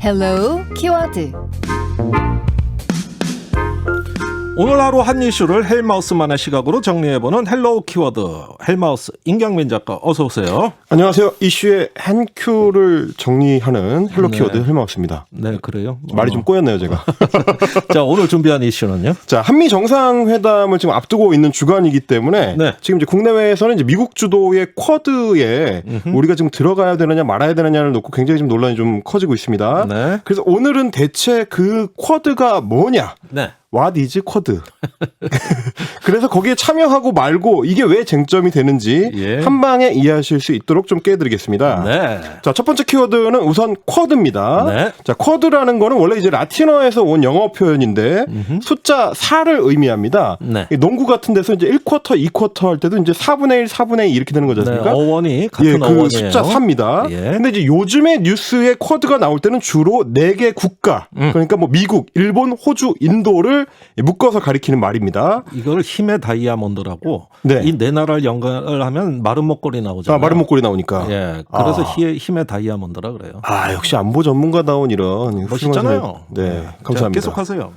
Hello 키워드. 오늘 하루 한 이슈를 헬마우스만의 시각으로 정리해보는 헬로우 키워드. 헬마우스 임경민 작가 어서 오세요. 안녕하세요. 이슈의 한 큐를 정리하는 헬로 키워드 헬마우스입니다. 네, 그래요. 말이 좀 꼬였네요, 제가. 자, 오늘 준비한 이슈는요? 자, 한미 정상회담을 지금 앞두고 있는 주간이기 때문에 네. 지금 이제 국내외에서는 이제 미국 주도의 쿼드에 우리가 지금 들어가야 되느냐 말아야 되느냐를 놓고 굉장히 좀 논란이 좀 커지고 있습니다. 네. 그래서 오늘은 대체 그 쿼드가 뭐냐? 네. What is 쿼드? 그래서 거기에 참여하고 말고 이게 왜 쟁점이 되는지 예. 한 방에 이해하실 수 있도록 좀 깨드리겠습니다. 네. 자, 첫 번째 키워드는 우선 쿼드입니다. 네. 자, 쿼드라는 거는 원래 이제 라틴어에서 온 영어 표현인데 숫자 4를 의미합니다. 네. 농구 같은 데서 이제 1쿼터, 2쿼터 할 때도 이제 4분의 1, 4분의 2 이렇게 되는 거지 네. 않습니까? 어원이 같은 예, 그 어원이에요. 숫자 4입니다. 예. 근데 이제 요즘에 뉴스에 쿼드가 나올 때는 주로 4개 국가, 그러니까 뭐 미국, 일본, 호주, 인도를 묶어서 가리키는 말입니다. 이걸 힘의 다이아몬드라고 네. 이 네 나라를 연결을 하면 마른 목걸이 나오잖아요. 아, 마른 목걸이 나오니까. 예. 그래서 힘의 다이아몬드라 그래요. 아, 역시 안보 전문가다운 이런. 멋있잖아요. 네, 자, 감사합니다. 계속하세요.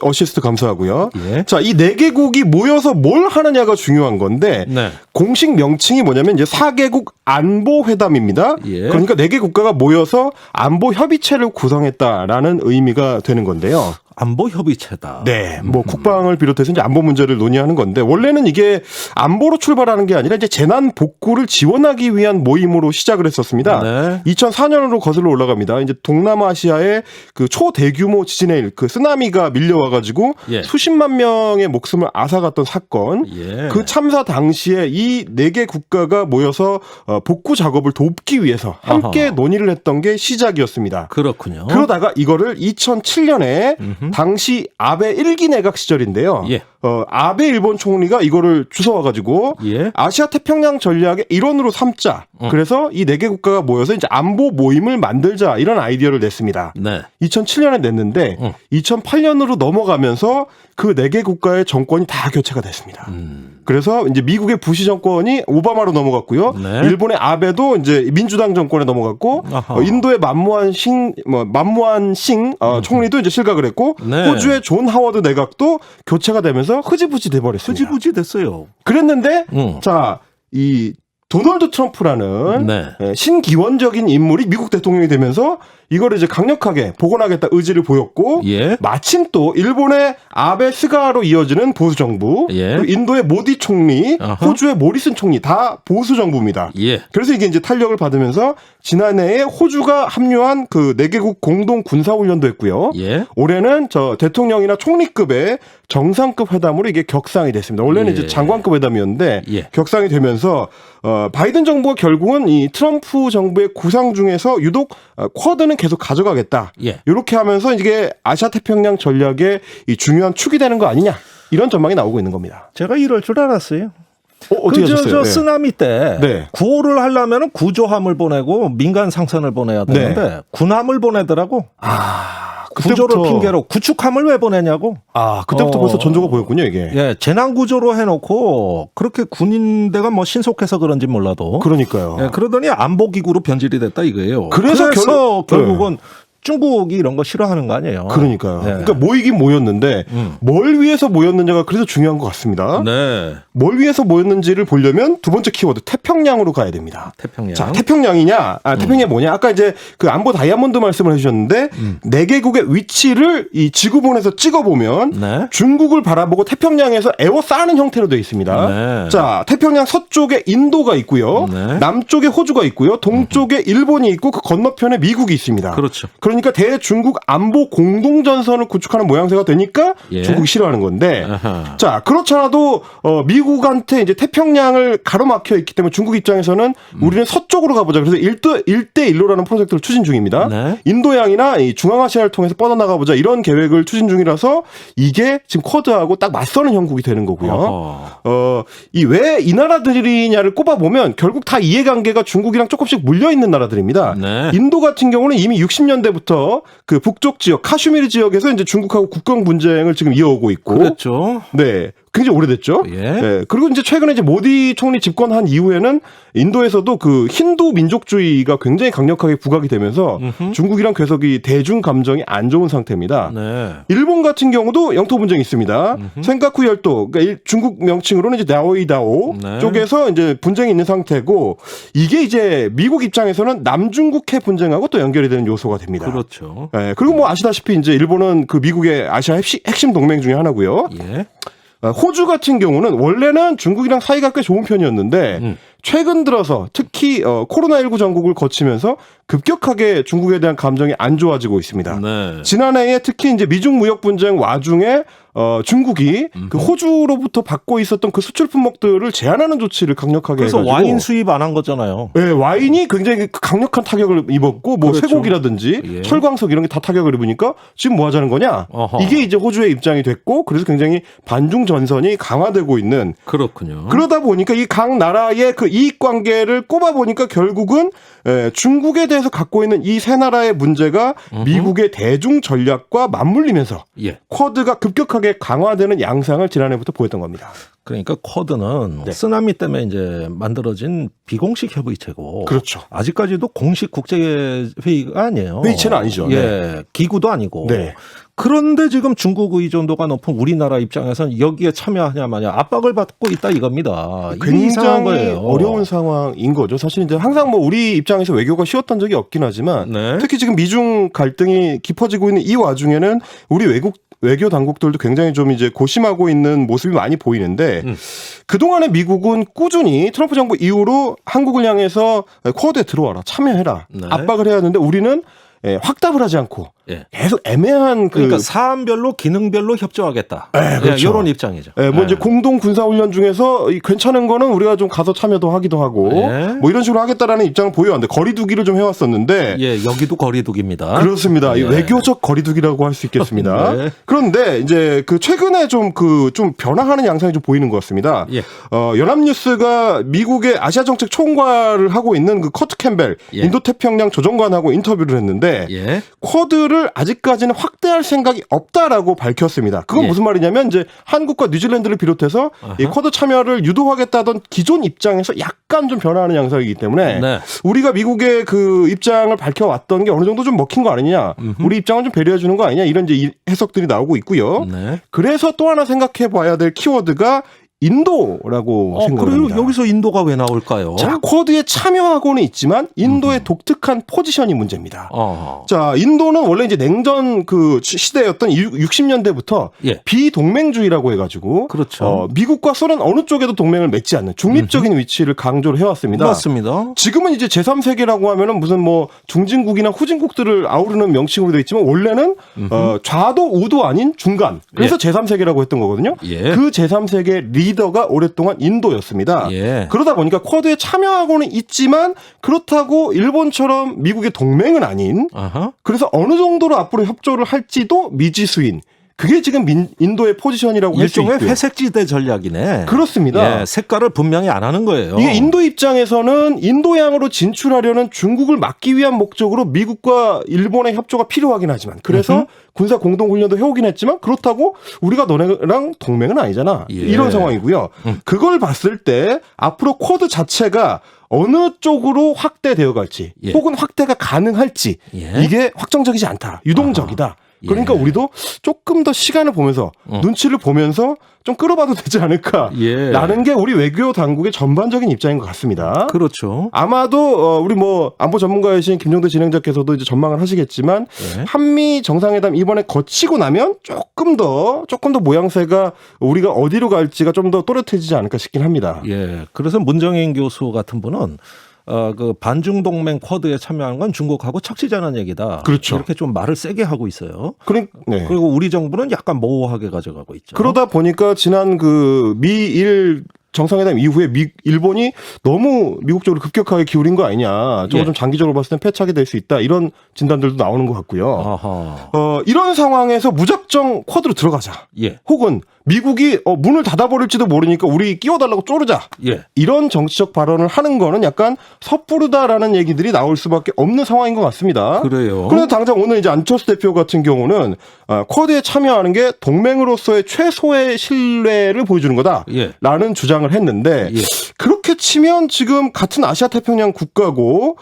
어시스트 감사하고요. 예. 자, 이 4개국이 모여서 뭘 하느냐가 중요한 건데 네. 공식 명칭이 뭐냐면 이제 4개국 안보회담입니다. 예. 그러니까 4개 국가가 모여서 안보 협의체를 구성했다라는 의미가 되는 건데요. 안보 협의체다. 네, 뭐 국방을 비롯해서 이제 안보 문제를 논의하는 건데 원래는 이게 안보로 출발하는 게 아니라 이제 재난 복구를 지원하기 위한 모임으로 시작을 했었습니다. 네. 2004년으로 거슬러 올라갑니다. 이제 동남아시아의 그 초대규모 지진의 일, 그 쓰나미가 밀려와가지고 예. 수십만 명의 목숨을 앗아갔던 사건. 예. 그 참사 당시에 이 4개 국가가 모여서 복구 작업을 돕기 위해서 함께 아하. 논의를 했던 게 시작이었습니다. 그렇군요. 그러다가 이거를 2007년에 당시 아베 1기 내각 시절인데요. 예. 아베 일본 총리가 이거를 주워와가지고 예. 아시아 태평양 전략의 일원으로 삼자. 그래서 이 4개 국가가 모여서 이제 안보 모임을 만들자 이런 아이디어를 냈습니다. 네. 2007년에 냈는데 2008년으로 넘어가면서 그 4개 국가의 정권이 다 교체가 됐습니다. 그래서 이제 미국의 부시 정권이 오바마로 넘어갔고요. 네. 일본의 아베도 이제 민주당 정권에 넘어갔고 인도의 만무한 싱 총리도 이제 실각을 했고 네. 호주의 존 하워드 내각도 교체가 되면서 흐지부지 돼버렸습니다. 흐지부지 됐어요. 그랬는데 자, 이 도널드 트럼프라는 네. 신기원적인 인물이 미국 대통령이 되면서 이거를 이제 강력하게 복원하겠다 의지를 보였고 예. 마침 또 일본의 아베 스가로 이어지는 보수 정부, 예. 그리고 인도의 모디 총리, 아하. 호주의 모리슨 총리 다 보수 정부입니다. 예. 그래서 이게 이제 탄력을 받으면서 지난해에 호주가 합류한 그 4개국 공동 군사 훈련도 했고요. 예. 올해는 저 대통령이나 총리급의 정상급 회담으로 이게 격상이 됐습니다. 원래는 예. 이제 장관급 회담이었는데 예. 격상이 되면서 바이든 정부가 결국은 이 트럼프 정부의 구상 중에서 유독 쿼드는 계속 가져가겠다. 예. 이렇게 하면서 이게 아시아 태평양 전략의 이 중요한 축이 되는 거 아니냐. 이런 전망이 나오고 있는 겁니다. 제가 이럴 줄 알았어요. 어떻게 하셨어요? 저 네. 쓰나미 때 네. 구호를 하려면 구조함을 보내고 민간 상선을 보내야 되는데 군함을 보내더라고. 구조를 핑계로 구축함을 왜 보내냐고. 그때부터 벌써 전조가 보였군요, 이게. 예, 재난 구조로 해놓고 그렇게 군인대가 뭐 신속해서 그런지 몰라도. 그러니까요. 예, 그러더니 안보기구로 변질이 됐다 이거예요. 그래서 결국은 중국이 이런 거 싫어하는 거 아니에요. 그러니까요. 네. 그러니까 모이긴 모였는데 뭘 위해서 모였느냐가 그래서 중요한 것 같습니다. 네. 뭘 위해서 모였는지를 보려면 두 번째 키워드 태평양으로 가야 됩니다. 태평양. 자, 태평양이냐? 태평양이 뭐냐? 아까 이제 그 안보 다이아몬드 말씀을 해주셨는데 4개국의 위치를 이 지구본에서 찍어보면 네. 중국을 바라보고 태평양에서 에워싸는 형태로 되어 있습니다. 네. 자, 태평양 서쪽에 인도가 있고요. 네. 남쪽에 호주가 있고요. 동쪽에 일본이 있고 그 건너편에 미국이 있습니다. 그렇죠. 그러니까 대중국 안보 공동전선을 구축하는 모양새가 되니까 예. 중국이 싫어하는 건데 아하. 자, 그렇잖아도 미국한테 이제 태평양을 가로막혀 있기 때문에 중국 입장에서는 우리는 서쪽으로 가보자. 그래서 1대1로라는 프로젝트를 추진 중입니다. 네. 인도양이나 이 중앙아시아를 통해서 뻗어나가보자 이런 계획을 추진 중이라서 이게 지금 쿼드하고 딱 맞서는 형국이 되는 거고요. 이 왜 이 나라들이냐를 꼽아보면 결국 다 이해관계가 중국이랑 조금씩 물려있는 나라들입니다. 네. 인도 같은 경우는 이미 60년대부터 그 북쪽 지역 카슈미르 지역에서 이제 중국하고 국경 분쟁을 지금 이어오고 있고, 그렇죠. 네. 굉장히 오래됐죠. 예. 그리고 이제 최근에 이제 모디 총리 집권한 이후에는 인도에서도 그 힌두 민족주의가 굉장히 강력하게 부각이 되면서 중국이랑 계속 이 대중 감정이 안 좋은 상태입니다. 네. 일본 같은 경우도 영토 분쟁이 있습니다. 센카쿠 열도, 그러니까 중국 명칭으로는 이제 나오이다오 네. 쪽에서 이제 분쟁이 있는 상태고 이게 이제 미국 입장에서는 남중국해 분쟁하고 또 연결이 되는 요소가 됩니다. 그렇죠. 예, 그리고 뭐 아시다시피 이제 일본은 그 미국의 아시아 핵심 동맹 중에 하나고요. 예. 호주 같은 경우는 원래는 중국이랑 사이가 꽤 좋은 편이었는데 최근 들어서 특히 코로나19 전국을 거치면서 급격하게 중국에 대한 감정이 안 좋아지고 있습니다. 네. 지난해에 특히 이제 미중 무역 분쟁 와중에 중국이 그 호주로부터 받고 있었던 그 수출 품목들을 제한하는 조치를 강력하게 그래서 해가지고 와인 수입 안 한 거잖아요. 네, 와인이 굉장히 강력한 타격을 입었고 뭐 그렇죠. 쇠고기라든지 예. 철광석 이런 게 다 타격을 입으니까 지금 뭐 하자는 거냐? 어허. 이게 이제 호주의 입장이 됐고 그래서 굉장히 반중 전선이 강화되고 있는 그렇군요. 그러다 보니까 이 각 나라의 그 이익 관계를 꼽아 보니까 결국은 중국에 대해서 갖고 있는 이 세 나라의 문제가 미국의 대중 전략과 맞물리면서 예. 쿼드가 급격하게 강화되는 양상을 지난해부터 보였던 겁니다. 그러니까 쿼드는 네. 쓰나미 때문에 이제 만들어진 비공식 협의체고 그렇죠. 아직까지도 공식 국제 회의가 아니에요. 회의체는 아니죠. 예, 기구도 아니고. 네. 그런데 지금 중국 의존도가 높은 우리나라 입장에서는 여기에 참여하냐 마냐 압박을 받고 있다 이겁니다. 이게 이상한 굉장히 거예요. 어려운 상황인 거죠. 사실 이제 항상 뭐 우리 입장에서 외교가 쉬웠던 적이 없긴 하지만 네. 특히 지금 미중 갈등이 깊어지고 있는 이 와중에는 우리 외교 당국들도 굉장히 좀 이제 고심하고 있는 모습이 많이 보이는데 그동안에 미국은 꾸준히 트럼프 정부 이후로 한국을 향해서 쿼드에 들어와라 참여해라 네. 압박을 해야 하는데 우리는 확답을 하지 않고 예. 계속 애매한 그러니까 사안별로 기능별로 협조하겠다. 그렇죠. 이런 입장이죠. 뭐 이제 공동 군사 훈련 중에서 괜찮은 거는 우리가 좀 가서 참여도 하기도 하고 예. 뭐 이런 식으로 하겠다라는 입장을 보여왔는데 거리두기를 좀 해왔었는데 예, 여기도 거리두기입니다. 그렇습니다. 예. 이 외교적 거리두기라고 할 수 있겠습니다. 네. 그런데 이제 그 최근에 좀 변화하는 양상이 좀 보이는 것 같습니다. 예. 연합뉴스가 미국의 아시아 정책 총괄을 하고 있는 그 커트 캠벨 예. 인도태평양 조정관하고 인터뷰를 했는데 예. 쿼드를 아직까지는 확대할 생각이 없다라고 밝혔습니다. 그건 예. 무슨 말이냐면 이제 한국과 뉴질랜드를 비롯해서 이 쿼드 참여를 유도하겠다던 기존 입장에서 약간 좀 변화하는 양상이기 때문에 네. 우리가 미국의 그 입장을 밝혀왔던 게 어느 정도 좀 먹힌 거 아니냐, 우리 입장을 좀 배려해 주는 거 아니냐 이런 이제 해석들이 나오고 있고요. 네. 그래서 또 하나 생각해봐야 될 키워드가 인도라고 생각합니다. 그리고 여기서 인도가 왜 나올까요? 자, 쿼드에 참여하고는 있지만 인도의 독특한 포지션이 문제입니다. 자, 인도는 원래 이제 냉전 그 시대였던 60년대부터 예. 비동맹주의라고 해가지고 그렇죠. 미국과 소련 어느 쪽에도 동맹을 맺지 않는 중립적인 위치를 강조를 해왔습니다. 맞습니다. 지금은 이제 제3세계라고 하면은 무슨 뭐 중진국이나 후진국들을 아우르는 명칭으로 되어 있지만 원래는 좌도 우도 아닌 중간. 그래서 예. 제3세계라고 했던 거거든요. 예. 그 제3세계 리더가 오랫동안 인도였습니다. 예. 그러다 보니까 쿼드에 참여하고는 있지만 그렇다고 일본처럼 미국의 동맹은 아닌 아하. 그래서 어느 정도로 앞으로 협조를 할지도 미지수인 그게 지금 인도의 포지션이라고 할 수 있고요. 일종의 회색지대 전략이네. 그렇습니다. 예, 색깔을 분명히 안 하는 거예요. 이게 인도 입장에서는 인도양으로 진출하려는 중국을 막기 위한 목적으로 미국과 일본의 협조가 필요하긴 하지만 그래서 군사 공동훈련도 해오긴 했지만 그렇다고 우리가 너네랑 동맹은 아니잖아. 예. 이런 상황이고요. 그걸 봤을 때 앞으로 쿼드 자체가 어느 쪽으로 확대되어 갈지 예. 혹은 확대가 가능할지 예. 이게 확정적이지 않다. 유동적이다. 그러니까 예. 우리도 조금 더 시간을 보면서 눈치를 보면서 좀 끌어봐도 되지 않을까라는 게 우리 외교 당국의 전반적인 입장인 것 같습니다. 그렇죠. 아마도 우리 뭐 안보 전문가이신 김종대 진행자께서도 이제 전망을 하시겠지만 예. 한미 정상회담 이번에 거치고 나면 조금 더 모양새가 우리가 어디로 갈지가 좀 더 또렷해지지 않을까 싶긴 합니다. 예. 그래서 문정인 교수 같은 분은 그 반중 동맹 쿼드에 참여하는 건 중국하고 척지자는 얘기다. 그렇죠. 이렇게 좀 말을 세게 하고 있어요. 네. 그리고 우리 정부는 약간 모호하게 가져가고 있죠. 그러다 보니까 지난 그 미일 정상회담 이후에 일본이 너무 미국 쪽으로 급격하게 기울인 거 아니냐. 저거 예. 좀 장기적으로 봤을 땐 패착이 될 수 있다. 이런 진단들도 나오는 것 같고요. 아하. 이런 상황에서 무작정 쿼드로 들어가자. 예. 혹은 미국이 문을 닫아버릴지도 모르니까 우리 끼워달라고 쪼르자. 예. 이런 정치적 발언을 하는 거는 약간 섣부르다라는 얘기들이 나올 수밖에 없는 상황인 것 같습니다. 그래요. 그런데 당장 오늘 이제 안철수 대표 같은 경우는 쿼드에 참여하는 게 동맹으로서의 최소의 신뢰를 보여주는 거다라는 예. 주장을 했는데 예. 그렇게 치면 지금 같은 아시아 태평양 국가고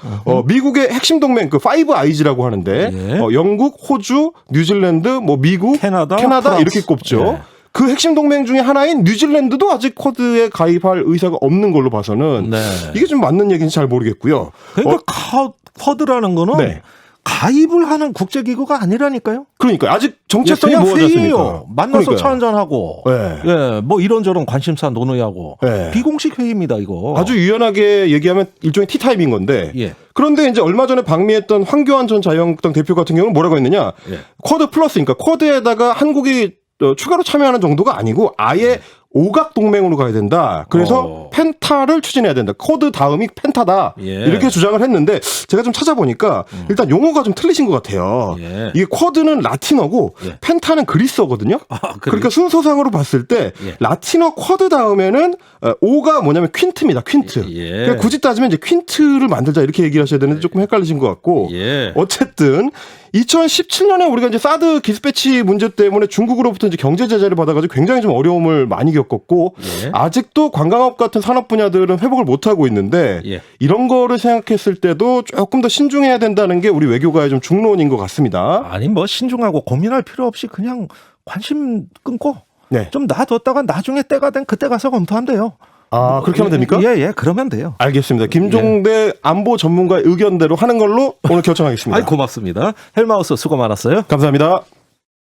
미국의 핵심 동맹 그 파이브 아이즈라고 하는데 예. 영국, 호주, 뉴질랜드, 뭐 미국, 캐나다 이렇게 프랑스. 꼽죠. 예. 그 핵심 동맹 중에 하나인 뉴질랜드도 아직 쿼드에 가입할 의사가 없는 걸로 봐서는 네. 이게 좀 맞는 얘기인지 잘 모르겠고요. 그러니까 쿼드라는 거는 네. 가입을 하는 국제기구가 아니라니까요. 그러니까 아직 정체성이 그냥 무엇이었습니까? 회의예요. 만나서 차 한잔하고 네. 예, 뭐 이런저런 관심사 논의하고 네. 비공식 회의입니다 이거. 아주 유연하게 얘기하면 일종의 티타임인 건데 예. 그런데 이제 얼마 전에 방미했던 황교안 전 자유한국당 대표 같은 경우는 뭐라고 했느냐. 예. 쿼드 플러스 그러니까 쿼드에다가 한국이 추가로 참여하는 정도가 아니고 아예 오각 동맹으로 가야 된다. 그래서 펜타를 추진해야 된다. 쿼드 다음이 펜타다. 예. 이렇게 주장을 했는데 제가 좀 찾아보니까 일단 용어가 좀 틀리신 것 같아요. 예. 이게 쿼드는 라틴어고 예. 펜타는 그리스어거든요. 그래요? 그러니까 순서상으로 봤을 때 예. 라틴어 쿼드 다음에는 오가 뭐냐면 퀸트입니다. 퀸트. 예. 그러니까 굳이 따지면 이제 퀸트를 만들자 이렇게 얘기를 하셔야 되는데 조금 헷갈리신 것 같고 예. 어쨌든 2017년에 우리가 이제 사드 기습배치 문제 때문에 중국으로부터 이제 경제 제재를 받아가지고 굉장히 좀 어려움을 많이 겪었고 예. 아직도 관광업 같은 산업 분야들은 회복을 못 하고 있는데 예. 이런 거를 생각했을 때도 조금 더 신중해야 된다는 게 우리 외교가의 좀 중론인 것 같습니다. 아니 뭐 신중하고 고민할 필요 없이 그냥 관심 끊고 네. 좀 놔뒀다가 나중에 때가 된 그때 가서 검토하면 돼요. 아 그렇게 하면 됩니까? 예, 그러면 돼요. 알겠습니다. 김종대 안보 전문가의 의견대로 하는 걸로 오늘 결정하겠습니다. 아이 고맙습니다. 헬마우스 수고 많았어요. 감사합니다.